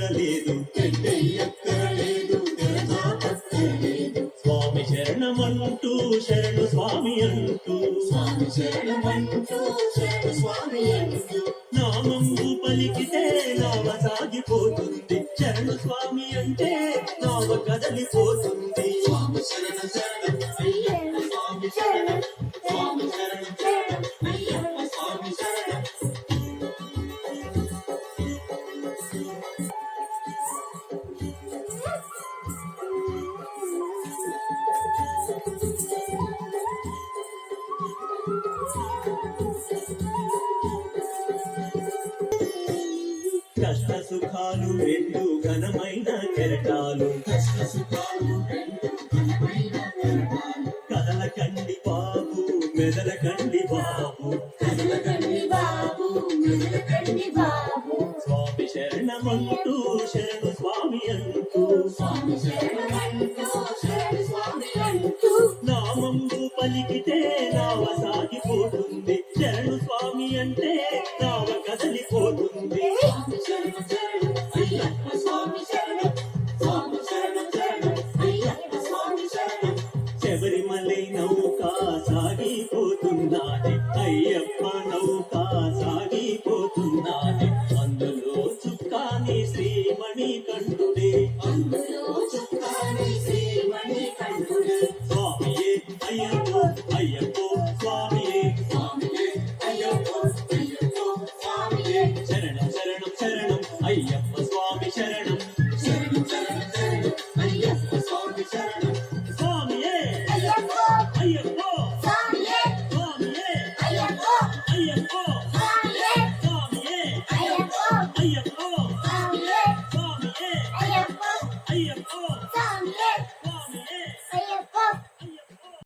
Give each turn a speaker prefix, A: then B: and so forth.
A: ఎక్కరలేదు, ఎక్కరలేదు, స్వామి శరణమంటూ శరణు స్వామి అంటూ,
B: స్వామి శరణమంటూ శరణు స్వామి అంటూ,
A: నామంబు పలికితే నావ సాగిపోతుంది, శరణు స్వామి అంటే నావ కదలిపోతుంది.
B: స్వామి శరణ శరణం అయ్యప్ప స్వామి శరణం, స్వామి శరణం శరణం అయ్యప్ప స్వామి శరణం.
A: కష్ట సుఖాలు రెండు ఘనమైన కెరటాలు,
B: కష్ట సుఖాలు రెండు ఘనమైన కెరటాలు,
A: కదలకండి బాబు మెదలకండి బాబు,
B: కదలకండి బాబు మెదలకండి బాబు,
A: స్వామి శరణమంటూ శరణు స్వామి అంటూ,
B: స్వామి శరణమంటూ శరణు స్వామి అంటూ,
A: నామంబు పలికితే నావ సాగిపోతుంది, శరణు స్వామి అంటే నావ కదలిపోతుంది.
B: స్వామి శరణం శరణం అయ్యప్ప స్వామి శరణం, స్వామి శరణం శరణం అయ్యప్ప స్వామి శరణం.
A: శబరిమలై నౌక సాగిపోతున్నది, అయ్యప్ప నౌక సాగిపోతున్నది, అందులో చుక్కాని శ్రీమణి కంఠుడే,
B: అందులో